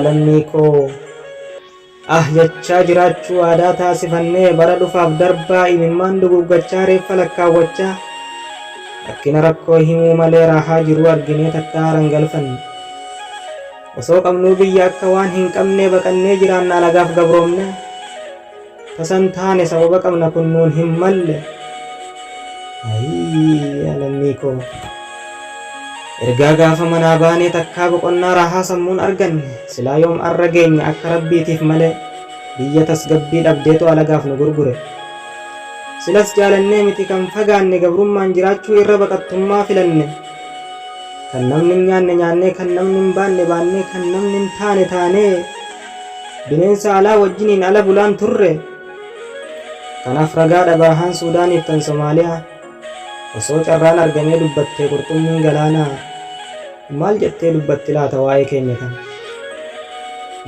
lammii koo jechaa jiraachuu aadaa taasifannee bara dhufaaf darbaa imimmaan duguggachaa reeffa lakkaawwachaa rakkina rakkoo himuu malee raahaa jiruu arginee takka haaran galfanne osoo qabnuu biyya akka waan hin qabnee baqannee jiraanna alagaaf gabroomne tasan taane sababa qabna kun nuun hin malle. Lammii koo ergaa gaafa manaa baanee takkaa boqonnaa raahaa sammuun arganne silaa yoom arra geenye akka rabbiitiif malee biyya tasgabbii dhabdeetu alagaaf nu gurgure. Silas jaalannee miti kan fagaanne gabrummaan jiraachuu irra baqattummaa filanne kan namni hin nyaanne nyaannee kan namni hin baanne baannee kan namni hin taane taanee bineensa alaa wajjiniin ala bulaan turre. Kanaaf ragaa dhabaahaan Suudaaniif tan Somaaliyaa osoo carraan argamee dubbattee qurxummiin galaanaa maal jettee dubbatti laata waa'ee keenya kan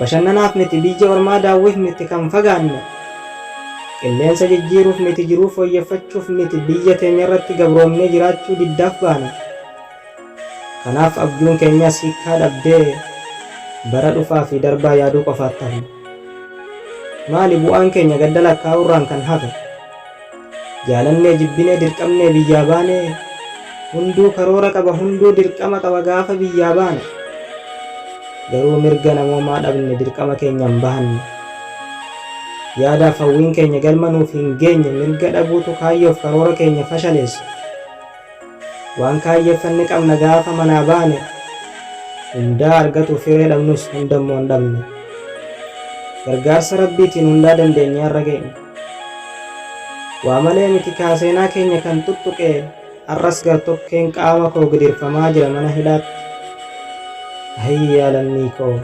bashannanaaf miti biyya ormaa daawwiif miti kan fagaanne qilleensa jijjiiruuf miti jiruu fooyyeffachuuf miti biyya teenya irratti gabroomnee jiraachuu diddaaf baana. Kanaaf abjuun keenyas hiikkaa dhabdee bara dhufaa fi darbaa yaaduu qofaat ta'u. Maali bu'aan keenya gadda lakkaa'urraan kan hafe jaalannee jibbinee dirqamnee biyyaa baane hunduu karoora qaba hunduu dirqama qaba gaafa biyyaa baane garuu mirga namoomaa dhabne dirqama keenyaan bahanne yaadaaf hawwiin keenya galma nuuf hin geenye mirga dhabuutu kaayyoof karoora keenya fashaleessu. Waan kaayyeeffanne qabna gaafa manaa baane hundaa argatu firee dhabnus hundammoo hin dhabne gargaarsa rabbiitiin hundaa dandeenyaa irra geenye. Waa malee miti kaaseenaa keenya kan tuttuqee arras gartokkeen qaama koo gidirfamaa jira mana hidhaatti. Lammii koo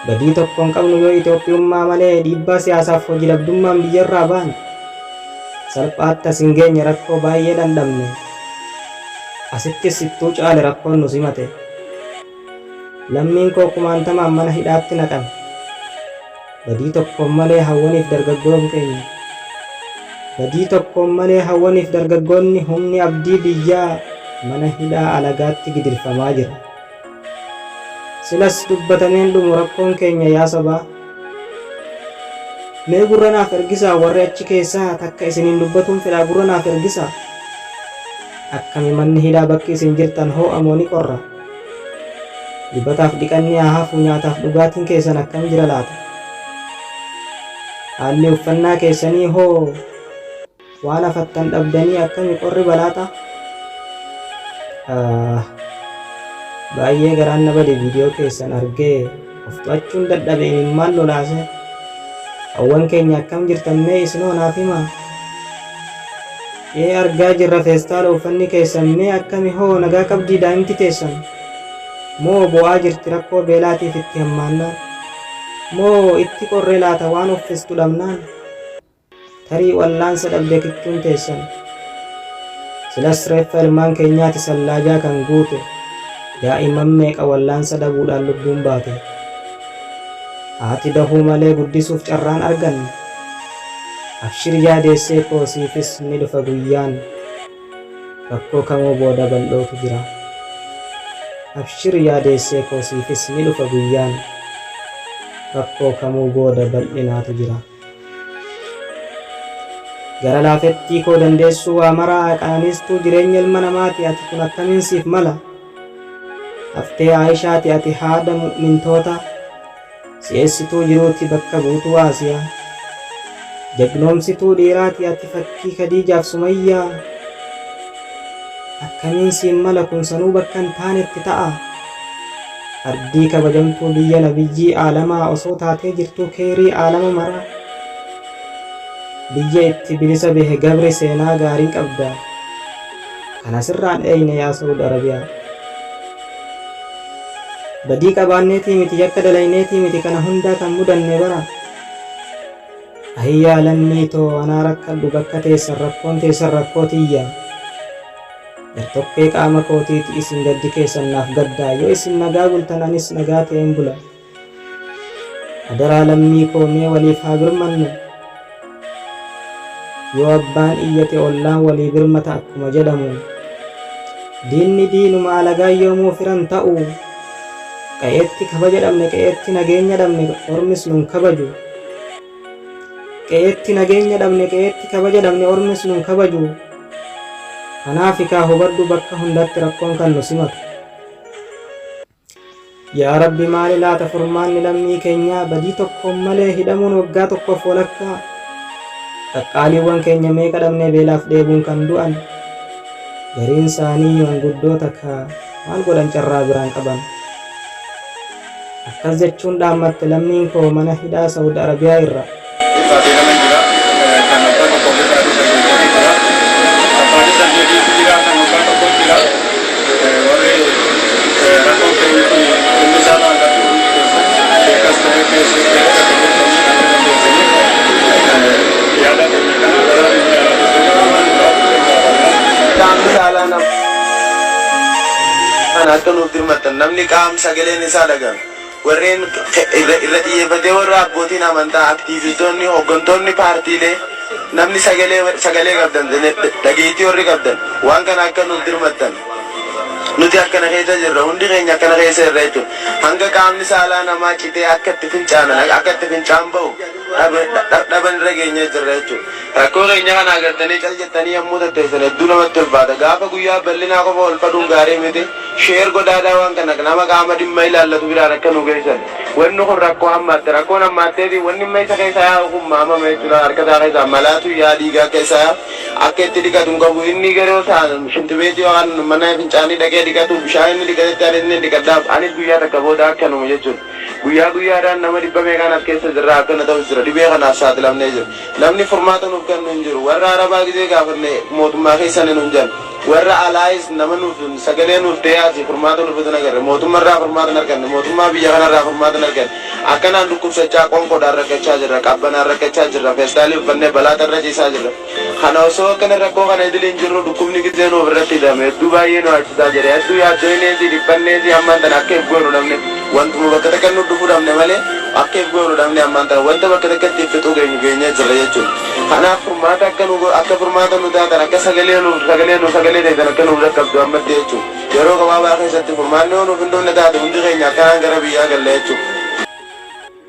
badii tokkoon qabnu yoo Itoophiyummaa malee dhiibbaa siyaasaaf hojii dhabdummaan biyyarraa baane salphaatti as hin geenye rakkoo baay'ee dhandhamne asittis sittuu caale rakkoon nu simate. Lammiin koo kumaantamaan mana hidhaatti naqame badii tokkoon malee hawwaniif dargaggoon keenya badii tokkoon malee hawwaniif dargaggoonni humni abdii biyyaa mana hidhaa alagaatti gidirfamaa jira. Silas dubbatameen dhumu rakkoon keenya yaa sabaa mee gurra naaf ergisaa warri achi keessaa takka isiniin dubbatuun fedhaa gurra naaf ergisaa. Akkami manni hidhaa bakki isin jirtan hoo'amoo ni qorra dibataaf dhiqanni haa hafu nyaataaf dhugaatiin keessan akkam jira laata haalli uffannaa keessanii hoo waan hafattan dhabdanii akkami qorri balaata. Baay'ee garaan na bade viidiyoo keessan argee of to'achuun dadhabe imimmaan lolaase. Hawwan keenya akkam jirtan mee isinoo naaf himaa. Argaa jirra feestaala uffanni keessan mee akkami hoo nagaa qabdii daa'imti teessan moo bu'aa jirti rakkoo beelaatiif itti hammaannaan moo itti qorree laata waan uffistu dhabnaan tarii wallaansa dhabde kichuun teessan. Silas reeffa ilmaan keenyaati sallaajaa kan guute daa'imman meeqa wallaansa dhabuudhaan lubbuun baate. Haati dahuu malee guddisuuf carraan arganne abshir yaadeessee koo siifis ni dhufa guyyaan rakkoo kamoo booda bal'ootu jira. Abshir yaadeessee koo siifis ni dhufa guyyaan rakkoo kamuu booda bal'inaatu jira. Gara laafettii koo dandeessuu waa maraa qananiistuu jireenya ilma namaati ati kun akkamiin siif mala. Haftee Aayishaati ati haadha mu'mintoota si'eessituu jiruuti bakka buutuu Aasiyaa. Jagnoomsituu dhiiraati ati fakkii Khadiijaaf Sumayyaa. Akkamiin siin mala kun sanuu bakka hin taanetti ta'a. Ardii kabajamtuu biyya nabiyyii aalamaa osoo taatee jirtuu keerii aalama maraa. Biyya itti bilisa bahe gabre seenaa gaarii qabda. Kana sirraan eeyne yaa Saudi Arabiyaa. Badii qabaanneetii miti yakka dalayneetii miti kana hundaa kan mudanne bara. Ahiyyaa lammii too anaa rakkadhu bakka teessan rakkoon teessan rakkoo tiyya. Gartokkee qaama kootiiti isin gaddi keessan naaf gaddaa yoo isin nagaa bultan anis nagaa ta'een bula. Adaraa lammii koo mee waliif haa birmannu. Yoo abbaan iyyate ollaan walii birmata akkuma jedhamu. Diinni diinuma alagaa yoomuu firan ta'u. qe'eetti kabaja dhabne qe'eetti nageenya dhabne ormis nun kabaju. Qe'eetti nageenya dhabne qe'eetti kabaja dhabne ormis nun kabaju. Kanaaf kaa hubadhu bakka hundatti rakkoon kan nu simatu. Yaa Rabbi maali laata furmaanni lammii keenyaa badii tokkoon malee hidhamuun waggaa tokkoof walakkaa. Qaqqaaliiwwan keenya meeqa dhabnee beelaaf dheebuun kan du'an. Gariin isaanii manguddoota kaa maal godhan carraa biraan qaban. Akkas jechuun dhaammatte lammiin koo mana hidhaa Saudi Arabiyaa irra. Akka nuuf dirmatan namni qaam sagaleen isaa dhaga'ame warreen irra xiyyeeffatee warra abbootiin amantaa aktiivistoonni hooggantoonni paartiilee namni sagalee qabdan dhageettii warri qabdan waan kana akka nuuf dirmatan nuti akkana keessa jirra hundi keenya akkana keessa irra jechuudha hanga qaamni saalaa namaa citee akka itti fincaan bahu dhaban irra geenyee jirra jechuudha. Rakkoo keenya kana agartanii cal jettanii yommuu tatteessan hedduu namatti ulfaata gaafa guyyaa bal'inaa qofa ol fadhuun gaarii miti sheer godaadaa waan kana nama qaama dhimma ilaallatu biraan akka nu geessan wanni kun rakkoo hammaatte rakkoon hammaatteeti wanni dhimma isa keessaa yaa kun maamama jechuudha harka isaa keessaa malaatu yaa dhiigaa keessaa akka itti dhiqatu qabu inni garuu ta'an shintibeetii waan mana fincaanii dhaqee dhiqatu bishaan inni dhiqatetti ani inni dhiqadhaaf anis guyyaa takka booda akkanuma jechuudha. Guyyaa nama dhibba meeqaan as keessa jirra akkana ta'us jira dhibee kanaaf saaxilamnee jiru namni furmaata nuuf kennu hin jiru warra arabaa gisee gaafanne mootummaa keessan hin jiran warra alaayis nama nuuf sagalee nuuf ta'ee furmaata nuuf hin agarre mootummaarraa furmaata hin arganne mootummaa biyya kanarraa furmaata hin arganne akkanaan dhukkubsachaa qoonqoodhaan rakkachaa jirra qabbanaan rakkachaa jirra feestaalii uffannee balaatarra ciisaa jirra kana osoo akkana rakkoo kana idiliin jirru dhukkubni gisee nuuf irratti hidhame hedduu baay'ee nu achisaa jira hedduu yaaddoineesi dhiphanneesi hammaan tan akka eef goonu namne wantuma bakka takka nu dhufuu dhabne malee akka eef goonu dhabne hammaan tan wanta bakka takkatti fixuu geenyee jirra jechuudha. Kanaaf furmaata akka furmaata nu taatan akka sagalee ta'an akka nuuf dhaqqabdu ammatti jechuudha. Yeroo gabaabaa keessatti furmaanni nuuf hin dhufne taate hundi keenya akkanaan gara biyyaa galle jechuudha.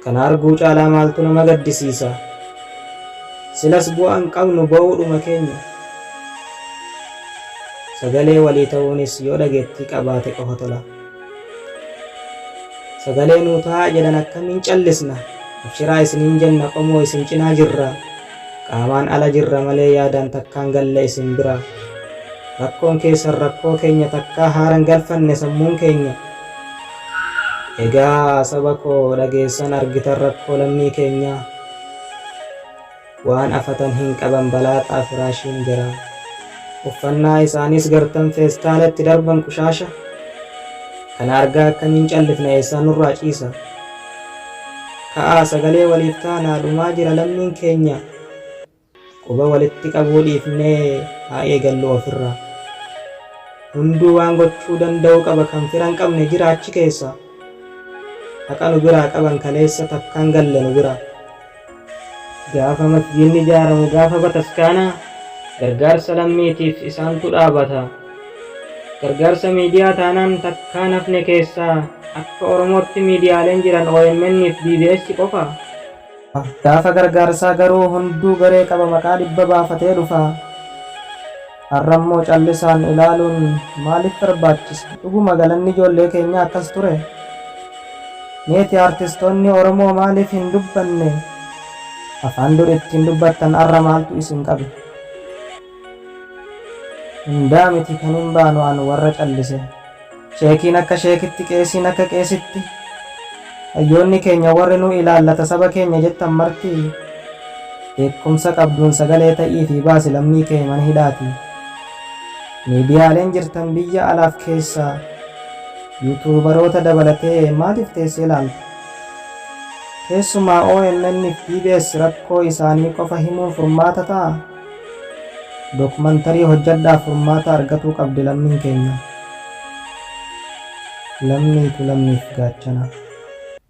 Kana arguu caalaa maaltu nama gaddisiisa. Silas bu'aan qabnu ba'uudhuma keenya. Sagalee walii ta'uunis yoo dhageettii qabaate qofa tola. Sagalee nuu ta'a jedhan akkamiin callisna. Abshiraa isiniin jenna qomoo isin cinaa jirra. Qaamaan ala jirra malee yaadaan takkaan galle isin bira. Rakkoon keessan rakkoo keenya takkaa haaran galfanne sammuun keenya. Egaa saba koo dhageessan argitan rakkoo lammii keenyaa. Waan afatan hin qaban balaaxaa firaashiin jira. Uffannaa isaanis gartan feestaalatti darban qushaasha. Kana argaa akkamiin callifna eessaan nurraa ciisa. Ka'aa sagalee waliif taanaa dhumaa jira lammiin keenya. Quba walitti qabuu dhiifnee haa eegallu ofirraa. Hunduu waan gochuu danda'u qaba kan firan qabne jira achi keessa. Haqa nu biraa qaban kaleessa takkaan galle nu bira. Gaafa masjiidni ijaaramu gaafa bataskaanaa gargaarsa lammiitiif isaantu dhaabata. Gargaarsa miidiyaa taanaan takkaan hafne keessaa akka Oromootti miidiyaaleen jiran OMN fi BBS qofa. Gaafa gargaarsaa garuu hunduu garee qaba maqaa dhibba baafatee dhufa. Har'ammoo callisaan ilaaluun maaliif barbaachisa? Dhuguma galanni ijoollee keenya akkas ture. Meeti artistoonni Oromoo maaliif hin dubbanne? Afaan dur ittiin dubbattan har'a maaltu isin qabe? Hundaa miti kan hin baanu anu warra callise. Sheekiin akka sheekitti qeesiin akka qeesitti. Hayyoonni keenya warri nu ilaallata saba keenya jettan marti. Beekumsa qabduun sagalee ta'ii fi baasi lammii kee mana hidhaati. Miidiyaaleen jirtan biyya alaaf keessaa yuutuubaroota dabalatee maaliif teessee ilaaltu? Keessumaa OMN fi BBS rakkoo isaanii qofa himuun furmaata ta'a. Dokumantarii hojjedhaa furmaata argatuu qabdi lammiin keenya. Lammiitu lammiif gaachana.